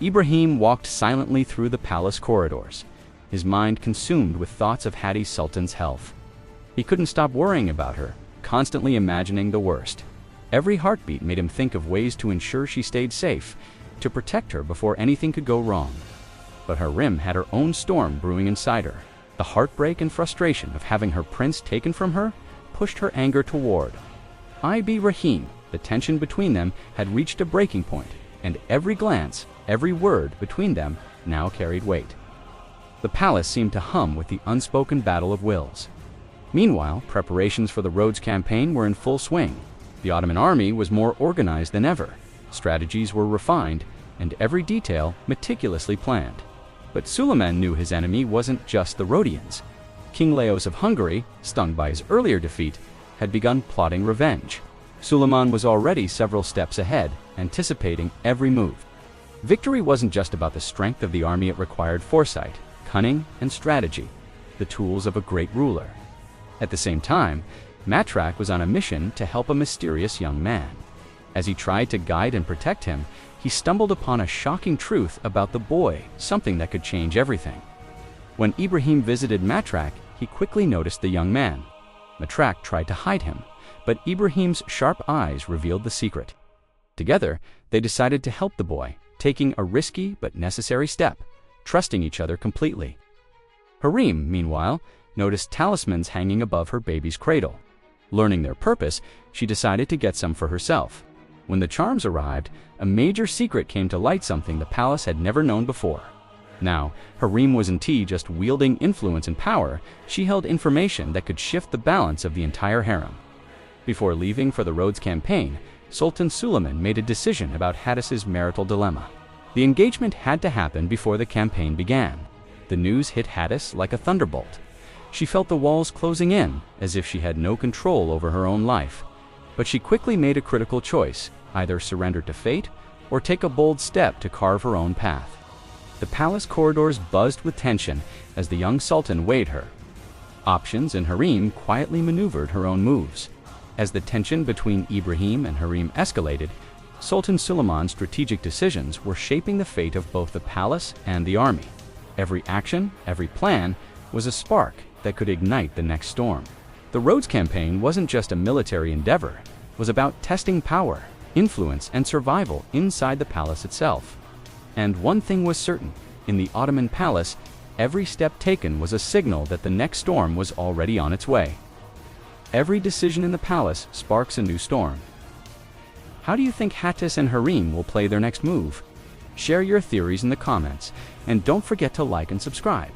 Ibrahim walked silently through the palace corridors, his mind consumed with thoughts of Hatice Sultan's health. He couldn't stop worrying about her, constantly imagining the worst. Every heartbeat made him think of ways to ensure she stayed safe, to protect her before anything could go wrong. But Hurrem had her own storm brewing inside her. The heartbreak and frustration of having her prince taken from her pushed her anger toward Ibrahim. The tension between them had reached a breaking point, and every glance, every word between them now carried weight. The palace seemed to hum with the unspoken battle of wills. Meanwhile, preparations for the Rhodes campaign were in full swing. The Ottoman army was more organized than ever. Strategies were refined, and every detail meticulously planned. But Suleiman knew his enemy wasn't just the Rhodians. King Leos of Hungary, stung by his earlier defeat, had begun plotting revenge. Suleiman was already several steps ahead, anticipating every move. Victory wasn't just about the strength of the army, it required foresight, cunning, and strategy, the tools of a great ruler. At the same time, Matrak was on a mission to help a mysterious young man. As he tried to guide and protect him, he stumbled upon a shocking truth about the boy, something that could change everything. When Ibrahim visited Matrak, he quickly noticed the young man. Matrak tried to hide him, but Ibrahim's sharp eyes revealed the secret. Together, they decided to help the boy, taking a risky but necessary step, trusting each other completely. Hurrem, meanwhile, noticed talismans hanging above her baby's cradle. Learning their purpose, she decided to get some for herself. When the charms arrived, a major secret came to light, something the palace had never known before. Now, Hurrem wasn't just wielding influence and power, she held information that could shift the balance of the entire harem. Before leaving for the Rhodes campaign, Sultan Suleiman made a decision about Hatice's marital dilemma. The engagement had to happen before the campaign began. The news hit Hatice like a thunderbolt. She felt the walls closing in, as if she had no control over her own life. But she quickly made a critical choice, either surrender to fate or take a bold step to carve her own path. The palace corridors buzzed with tension as the young sultan weighed her options, and Hurrem quietly maneuvered her own moves. As the tension between Ibrahim and Hurrem escalated, Sultan Suleiman's strategic decisions were shaping the fate of both the palace and the army. Every action, every plan, was a spark that could ignite the next storm. The Rhodes campaign wasn't just a military endeavor, it was about testing power, influence, and survival inside the palace itself. And one thing was certain, in the Ottoman palace, every step taken was a signal that the next storm was already on its way. Every decision in the palace sparks a new storm. How do you think Hatice and Hurrem will play their next move? Share your theories in the comments, and don't forget to like and subscribe.